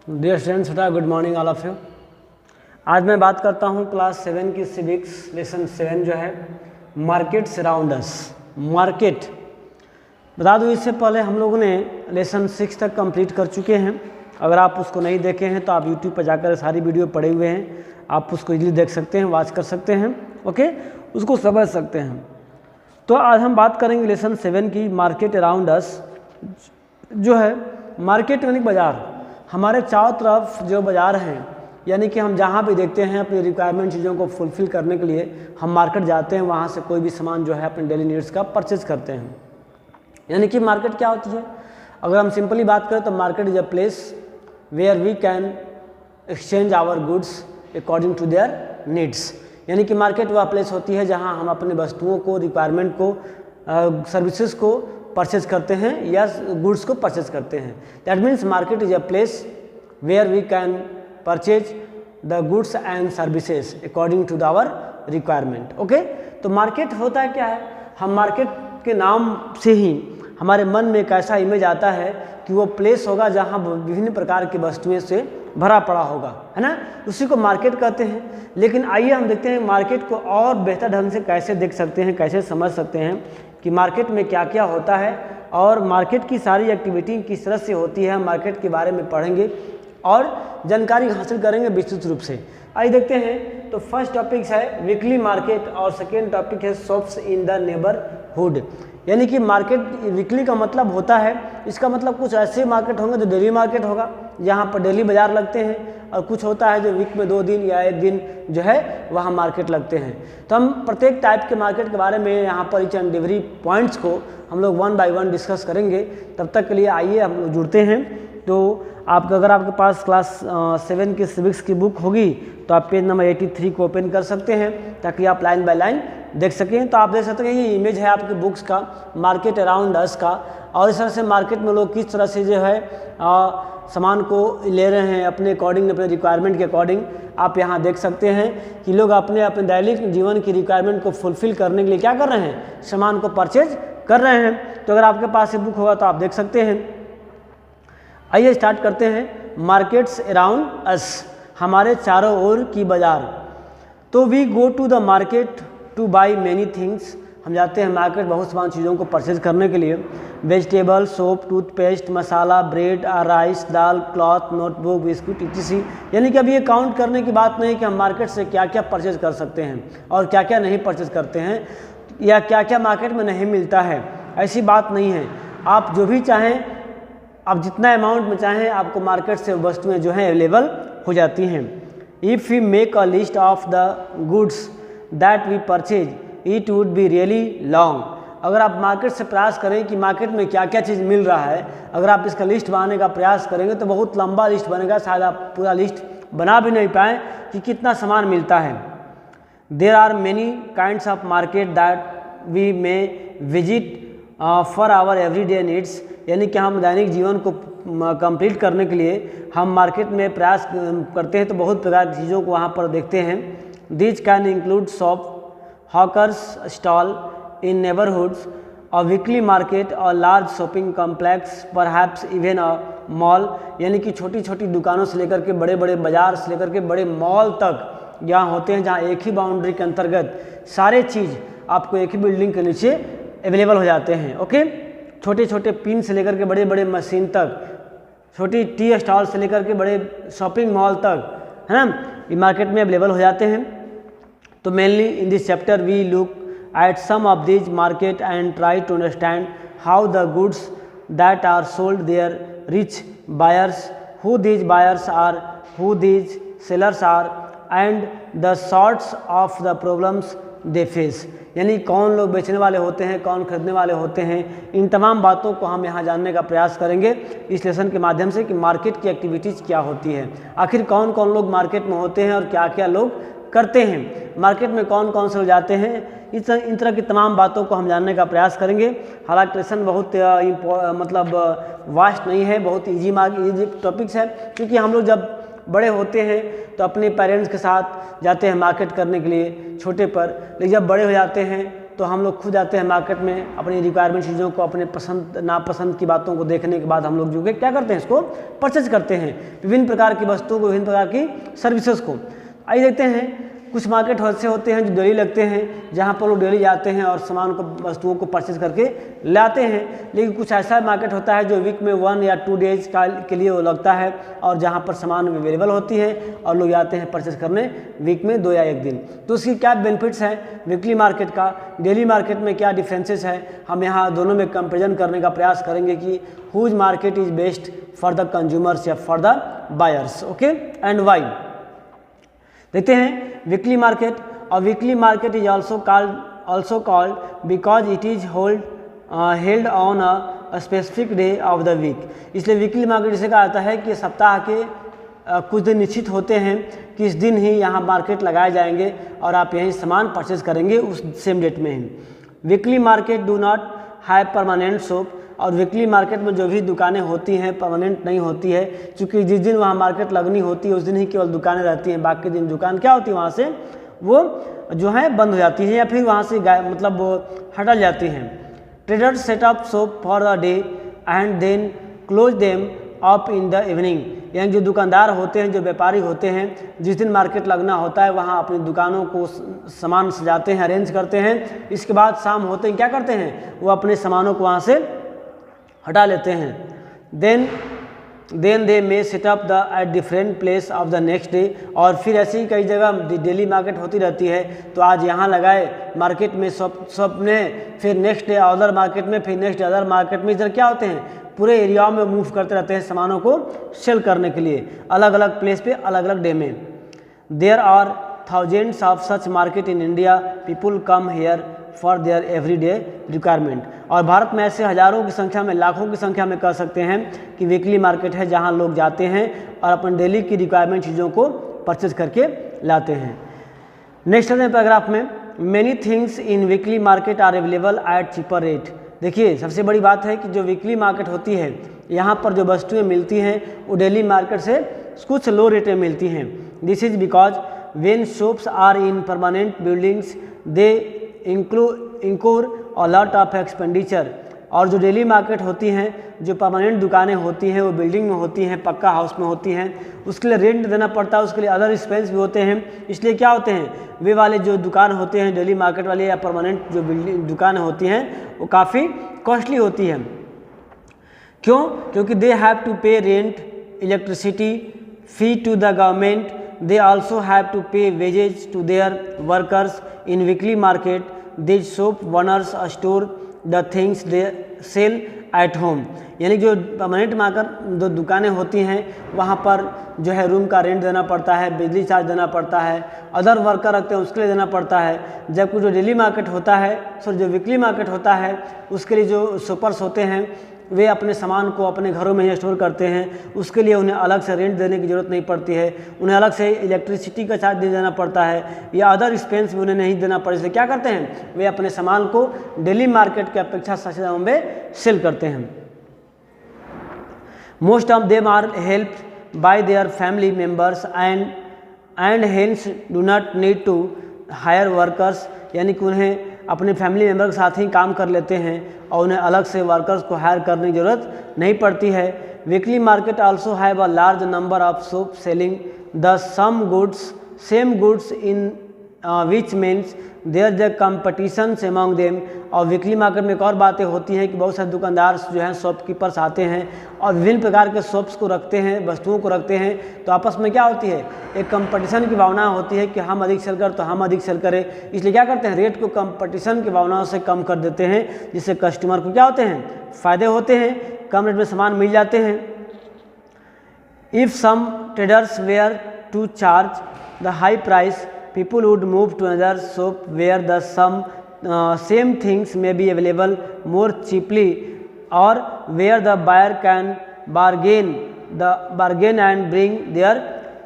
Dear students, good morning all of you. आज मैं बात करता हूँ क्लास 7 की सिविक्स लेसन 7 जो है मार्केट्स अराउंड अस। मार्केट बता दूँ, इससे पहले हम लोगों ने लेसन 6 तक कंप्लीट कर चुके हैं। अगर आप उसको नहीं देखे हैं तो आप यूट्यूब पर जाकर सारी वीडियो पड़े हुए हैं, आप उसको इजीली देख सकते हैं, वॉच कर सकते हैं, ओके, उसको समझ सकते हैं। तो आज हम बात करेंगे लेसन 7 की मार्केट अराउंड अस। जो है मार्केट यानी बाज़ार, हमारे चारों तरफ जो बाज़ार हैं, यानी कि हम जहाँ भी देखते हैं अपनी रिक्वायरमेंट चीज़ों को फुलफ़िल करने के लिए हम मार्केट जाते हैं, वहाँ से कोई भी सामान जो है अपने डेली नीड्स का परचेज करते हैं। यानी कि मार्केट क्या होती है? अगर हम सिंपली बात करें तो market is a place where we can exchange our goods according to their needs. यानी कि मार्केट वह प्लेस होती है जहाँ हम अपने वस्तुओं को, रिक्वायरमेंट को, सर्विसेज को परचेज करते हैं या गुड्स को परचेज करते हैं। That means market is a place where we can purchase the goods and services according to our requirement. Okay, तो मार्केट होता है क्या है? हम मार्केट के नाम से ही हमारे मन में एक ऐसा इमेज आता है कि वो प्लेस होगा जहाँ विभिन्न प्रकार की वस्तुएं से भरा पड़ा होगा, है ना, उसी को मार्केट कहते हैं। लेकिन आइए हम देखते हैं मार्केट को और बेहतर ढंग से कैसे देख सकते हैं, कैसे समझ सकते हैं कि मार्केट में क्या क्या होता है और मार्केट की सारी एक्टिविटी किस तरह से होती है। मार्केट के बारे में पढ़ेंगे और जानकारी हासिल करेंगे विस्तृत रूप से। आइए देखते हैं। तो फर्स्ट टॉपिक है वीकली मार्केट और सेकेंड टॉपिक है शॉप्स इन द नेबरहुड। यानी कि मार्केट वीकली का मतलब होता है, इसका मतलब कुछ ऐसे मार्केट होंगे जो डेली मार्केट होगा, यहाँ पर डेली बाज़ार लगते हैं, और कुछ होता है जो वीक में 2 दिन या 1 दिन जो है वहाँ मार्केट लगते हैं। तो हम प्रत्येक टाइप के मार्केट के बारे में यहाँ पर ईच एंड एवरी पॉइंट्स को हम लोग 1 बाय 1 डिस्कस करेंगे। तब तक के लिए आइए हम लोग जुड़ते हैं। तो आप अगर आपके पास क्लास 7 की सिविक्स की बुक होगी तो आप पेज नंबर 83 को ओपन कर सकते हैं ताकि आप लाइन बाय लाइन देख सकें। तो आप देख सकते हैं ये इमेज है आपकी बुक्स का, मार्केट अराउंड अस का, और इस तरह से मार्केट में लोग किस तरह से जो है सामान को ले रहे हैं अपने अकॉर्डिंग, अपने रिक्वायरमेंट के अकॉर्डिंग। आप यहाँ देख सकते हैं कि लोग अपने दैनिक जीवन की रिक्वायरमेंट को फुलफ़िल करने के लिए क्या कर रहे हैं, सामान को परचेज कर रहे हैं। तो अगर आपके पास ये बुक होगा तो आप देख सकते हैं। आइए स्टार्ट करते हैं। मार्केट्स अराउंड अस, हमारे चारों ओर की बाज़ार। तो we go to the market to buy many things, हम जाते हैं मार्केट बहुत सारी चीज़ों को परचेज करने के लिए। वेजिटेबल, सोप, टूथपेस्ट, मसाला, ब्रेड, राइस, दाल, क्लॉथ, नोटबुक, बिस्कुट etc। यानी कि अभी ये काउंट करने की बात नहीं कि हम मार्केट से क्या क्या परचेज कर सकते हैं और क्या क्या नहीं परचेज करते हैं, या क्या क्या मार्केट में नहीं मिलता है, ऐसी बात नहीं है। आप जो भी चाहें, आप जितना अमाउंट में चाहें, आपको मार्केट से वस्तुएँ जो हैं अवेलेबल हो जाती हैं। If we make a list of the goods that we purchase it would be really long. अगर आप मार्केट से प्रयास करें कि मार्केट में क्या क्या चीज़ मिल रहा है, अगर आप इसका लिस्ट बनाने का प्रयास करेंगे तो बहुत लंबा लिस्ट बनेगा, शायद आप पूरा लिस्ट बना भी नहीं पाएँ कि कितना सामान मिलता है। There are many kinds of market that we may visit for our everyday needs. यानी कि हम दैनिक जीवन को कंप्लीट करने के लिए हम मार्केट में प्रयास करते हैं, तो बहुत प्रकार की चीज़ों को वहाँ पर देखते हैं। These can include shop, hawkers stall in neighborhoods, a weekly market, a large shopping complex, perhaps even a mall। यानी कि छोटी छोटी दुकानों से लेकर के बड़े बड़े बाज़ार से लेकर के बड़े मॉल तक यहाँ होते हैं, जहाँ एक ही बाउंड्री के अंतर्गत सारे चीज़ आपको एक ही बिल्डिंग के नीचे अवेलेबल हो जाते हैं। ओके, छोटे छोटे पिन से लेकर के बड़े बड़े मशीन तक, छोटी टी स्टॉल से लेकर के बड़े शॉपिंग मॉल तक, है ना, ये मार्केट में अवेलेबल हो जाते हैं। तो mainly in this chapter we look at some of this market and try to understand how the goods that are sold there reach buyers, who these buyers are, who these sellers are, and the sorts of the problems they face. यानी कौन लोग बेचने वाले होते हैं, कौन खरीदने वाले होते हैं, इन तमाम बातों को हम यहाँ जानने का प्रयास करेंगे इस लेसन के माध्यम से कि मार्केट की एक्टिविटीज़ क्या होती है, आखिर कौन कौन लोग मार्केट में होते हैं और क्या क्या लोग करते हैं, मार्केट में कौन कौन से लोग जाते हैं। इन तरह की तमाम बातों को हम जानने का प्रयास करेंगे। हालांकि लेसन बहुत मतलब वास्ट नहीं है, बहुत ईजी टॉपिक्स है, क्योंकि हम लोग जब बड़े होते हैं तो अपने पेरेंट्स के साथ जाते हैं मार्केट करने के लिए छोटे पर, लेकिन जब बड़े हो जाते हैं तो हम लोग खुद जाते हैं मार्केट में अपनी रिक्वायरमेंट चीज़ों को, अपने पसंद नापसंद की बातों को देखने के बाद हम लोग जो कि क्या करते हैं, इसको परचेज करते हैं, विभिन्न प्रकार की वस्तुओं को, विभिन्न प्रकार की सर्विसेज को। आइए देखते हैं, कुछ मार्केट ऐसे होते हैं जो डेली लगते हैं, जहाँ पर लोग डेली जाते हैं और सामान को, वस्तुओं को परचेज करके लाते हैं। लेकिन कुछ ऐसा मार्केट होता है जो वीक में 1 या 2 डेज के लिए वो लगता है और जहाँ पर सामान अवेलेबल होती है और लोग जाते हैं परचेज करने वीक में 2 या 1 दिन। तो उसकी क्या बेनिफिट्स हैं वीकली मार्केट का, डेली मार्केट में क्या डिफरेंसेस है, हम यहाँ दोनों में कंपेरिजन करने का प्रयास करेंगे कि whose market is best for the consumers या for the buyers, okay, and why. देखते हैं वीकली मार्केट। और weekly market is also called because it is held on a specific day of the week। इसलिए weekly market इसे कहा जाता है कि सप्ताह के कुछ दिन निश्चित होते हैं कि इस दिन ही यहाँ मार्केट लगाए जाएंगे और आप यहीं सामान परचेज करेंगे उस सेम डेट में ही। Weekly market do not have permanent shop. और वीकली मार्केट में जो भी दुकानें होती हैं परमानेंट नहीं होती है, क्योंकि जिस दिन वहाँ मार्केट लगनी होती है उस दिन ही केवल दुकानें रहती हैं, बाकी दिन दुकान क्या होती है वहाँ से वो जो है बंद हो जाती है या फिर वहाँ से मतलब वो हटा जाती हैं। Traders set up shop for the day and then close them up in the evening. यानी जो दुकानदार होते हैं, जो व्यापारी होते हैं, जिस दिन मार्केट लगना होता है वहाँ अपनी दुकानों को सामान सजाते हैं, अरेंज करते हैं। इसके बाद शाम होते हैं क्या करते हैं, वो अपने सामानों को वहाँ से हटा लेते हैं। Then they may set up the at different place of the next day. और फिर ऐसी कई जगह डेली मार्केट होती रहती है, तो आज यहाँ लगाए मार्केट में शॉप में, फिर नेक्स्ट डे अदर मार्केट में, फिर नेक्स्ट डे अदर मार्केट में। इधर क्या होते हैं, पूरे एरिया में मूव करते रहते हैं सामानों को सेल करने के लिए, अलग अलग प्लेस पे अलग अलग डे में। There are thousands of such market in India, people come here for their everyday requirement. और भारत में ऐसे हज़ारों की संख्या में, लाखों की संख्या में कह सकते हैं कि वीकली मार्केट है जहां लोग जाते हैं और अपन डेली की रिक्वायरमेंट चीज़ों को परचेज करके लाते हैं। नेक्स्ट पैराग्राफ में, many things in weekly market are available at cheaper rate. देखिए सबसे बड़ी बात है कि जो वीकली मार्केट होती है यहाँ पर जो वस्तुएँ मिलती हैं वो डेली मार्केट से कुछ लो रेट में मिलती हैं। This is because when shops are in permanent buildings they include a lot of expenditure. और जो डेली मार्केट होती हैं, जो परमानेंट दुकानें होती हैं वो बिल्डिंग में होती हैं, पक्का हाउस में होती हैं, उसके लिए रेंट देना पड़ता है, उसके लिए अदर एक्सपेंस भी होते हैं। इसलिए क्या होते हैं, वे वाले जो दुकान होते हैं डेली मार्केट वाले या परमानेंट जो बिल्डिंग दुकानें होती हैं वो काफ़ी कॉस्टली होती हैं। क्यों? क्योंकि they have to pay rent, electricity, fee to the government. They also have to pay wages to their workers. In weekly market, these shop owners store the things they sell at home। यानी जो permanent market जो दुकानें होती हैं वहाँ पर जो है रूम का रेंट देना पड़ता है, बिजली चार्ज देना पड़ता है, अदर वर्कर रखते हैं उसके लिए देना पड़ता है। जबकि जो डेली मार्केट होता है, जो वीकली मार्केट होता है, उसके लिए जो शॉपर्स होते हैं वे अपने सामान को अपने घरों में ही स्टोर करते हैं, उसके लिए उन्हें अलग से रेंट देने की ज़रूरत नहीं पड़ती है, उन्हें अलग से इलेक्ट्रिसिटी का चार्ज नहीं देना पड़ता है या अदर एक्सपेंस भी उन्हें नहीं देना पड़ता। इसलिए क्या करते हैं, वे अपने सामान को डेली मार्केट की अपेक्षा सस्ते दामों में सेल करते हैं। Most of them are helped by their family members and hence do not need to hire workers. यानी कि उन्हें अपने फैमिली मेम्बर के साथ ही काम कर लेते हैं और उन्हें अलग से वर्कर्स को हायर करने की ज़रूरत नहीं पड़ती है। Weekly market also have a large number of shop selling the same goods in which means there the competition among them. और वीकली मार्केट में एक और बातें होती हैं कि बहुत सारे दुकानदार जो हैं शॉपकीपर्स आते हैं और विभिन्न प्रकार के शॉप्स को रखते हैं, वस्तुओं को रखते हैं, तो आपस में क्या होती है, एक कंपटीशन की भावना होती है कि हम अधिक सेल करें तो हम अधिक सेल करें। इसलिए क्या करते हैं, रेट को कंपटीशन की भावनाओं से कम कर देते हैं, जिससे कस्टमर को क्या होते हैं, फ़ायदे होते हैं, कम रेट में सामान मिल जाते हैं। If some traders were to charge the high price, people would move to another shop where the same things may be available more cheaply or where the buyer can bargain and bring their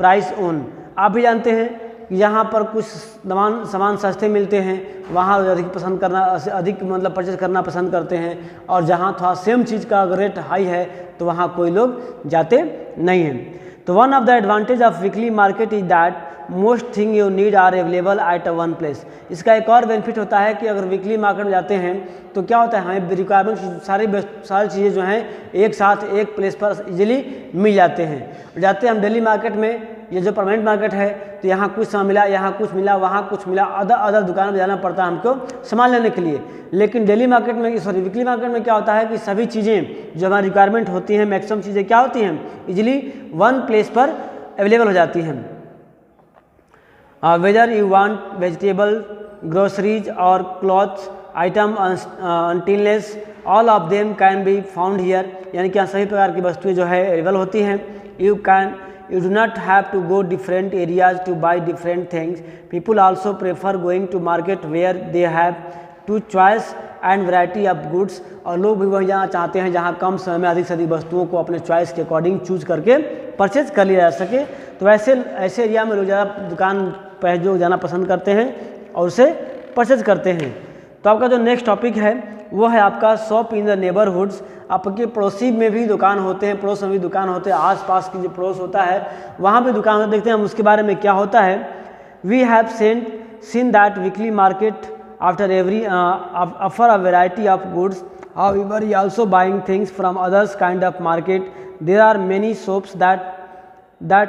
price on। आप भी जानते हैं कि यहाँ पर कुछ सामान सस्ते मिलते हैं, वहाँ अधिक मतलब परचेज करना पसंद करते हैं, और जहाँ थोड़ा सेम चीज़ का अगर रेट हाई है तो वहाँ कोई लोग जाते नहीं हैं। तो one of the advantage of weekly market is that most thing you need are available at one place. इसका एक और बेनिफिट होता है कि अगर वीकली मार्केट में जाते हैं तो क्या होता है, हमें रिक्वायरमेंट सारी चीज़ें जो हैं एक साथ एक प्लेस पर इजीली मिल जाते हैं। जाते हैं हम डेली मार्केट में, ये जो परमानेंट मार्केट है, तो यहाँ कुछ सामान मिला, यहाँ कुछ मिला, वहाँ कुछ मिला, अदर दुकान में जाना पड़ता है हमको सामान लेने के लिए। लेकिन डेली मार्केट में वीकली मार्केट में क्या होता है कि सभी चीज़ें जो हमारी रिक्वायरमेंट होती हैं, मैक्सिमम चीज़ें क्या होती हैं, इजीली वन प्लेस पर अवेलेबल हो जाती हैं। Whether you want vegetable, groceries और क्लॉथ्स आइटम अनटिलनेस, all of them can be found here. यानी कि यहाँ सभी प्रकार की वस्तुएं जो है अवेलेबल होती हैं। You do not have to go different areas to buy different things. People also prefer going to market where they have to choice and variety of goods. और लोग भी वहीं जाना चाहते हैं जहाँ कम समय में अधिक से अधिक वस्तुओं को अपने चॉइस के अकॉर्डिंग चूज करके परचेज कर लिया जा सके। तो ऐसे एरिया में लोग ज़्यादा दुकान पर जो जाना पसंद करते हैं और उसे परचेज करते हैं। तो आपका जो नेक्स्ट टॉपिक है वो है आपका शॉप इन द नेबरहुड्स। आपके पड़ोसी में भी दुकान होते हैं, पड़ोस में भी दुकान होते हैं, आसपास की जो पड़ोस होता है वहाँ भी दुकान होते, देखते हैं हम उसके बारे में क्या होता है। We have seen that weekly market after every offer a variety of goods, however you also buying things from others kind of market. There are many shops that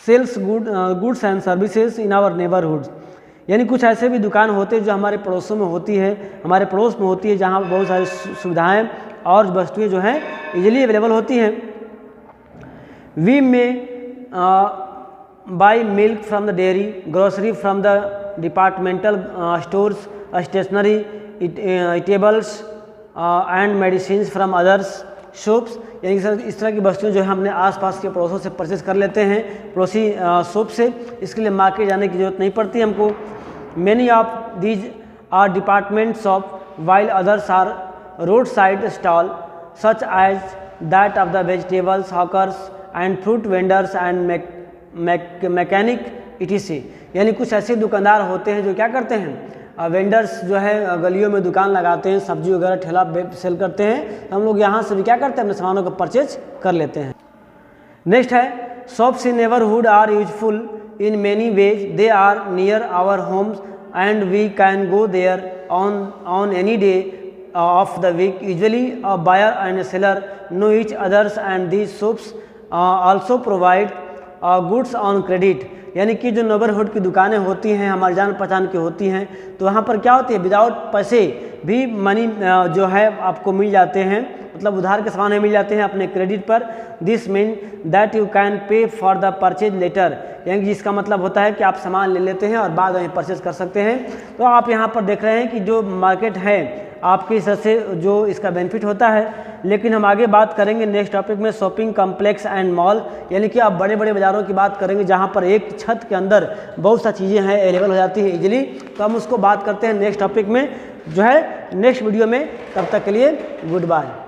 sells goods and services in our neighbourhoods. यानी कुछ ऐसे भी दुकान होते हैं जो हमारे पड़ोसों में होती है, हमारे पड़ोस में होती है, जहाँ बहुत सारी सुविधाएं और वस्तुएं जो हैं इजीली अवेलेबल होती हैं। We may buy milk from the dairy, grocery from the departmental stores, stationery, eatables and medicine from others shops. यानी कि इस तरह की वस्तुएं जो है हमने आसपास के पड़ोसों से परचेज कर लेते हैं, पड़ोसी शॉप से। इसके लिए मार्केट जाने की जरूरत नहीं पड़ती हमको। Many of these are department shop, while others are roadside stall, such as that of the vegetables hawkers and fruit vendors and mechanic etc. यानी कुछ ऐसे दुकानदार होते हैं जो क्या करते हैं, वेंडर्स जो है गलियों में दुकान लगाते हैं, सब्जी वगैरह ठेला सेल करते हैं। तो हम लोग यहाँ से भी क्या करते हैं, अपने सामानों को परचेज कर लेते हैं। नेक्स्ट है shops in neighbourhood are useful in many ways. They are near our homes and we can go there on any day of the week. Usually a buyer and a seller know each others and these shops also provide goods on credit. यानी कि जो neighbourhood की दुकानें होती हैं हमारी जान पहचान की होती हैं, तो वहाँ पर क्या होती है, विदाउट पैसे भी मनी जो है आपको मिल जाते हैं, मतलब उधार के सामान मिल जाते हैं अपने क्रेडिट पर। This mean that you can pay for the purchase later. यानी कि इसका मतलब होता है कि आप सामान ले लेते हैं और बाद में परचेज कर सकते हैं। तो आप यहाँ पर देख रहे हैं कि जो मार्केट है आपके हिसाब से जो इसका बेनिफिट होता है। लेकिन हम आगे बात करेंगे नेक्स्ट टॉपिक में शॉपिंग कॉम्प्लेक्स एंड मॉल। यानी कि आप बड़े बड़े बाज़ारों की बात करेंगे जहाँ पर एक छत के अंदर बहुत सा चीज़ें हैं अवेलेबल हो जाती हैं इजीली। तो हम उसको बात करते हैं नेक्स्ट टॉपिक में जो है नेक्स्ट वीडियो में। तब तक के लिए गुड बाय।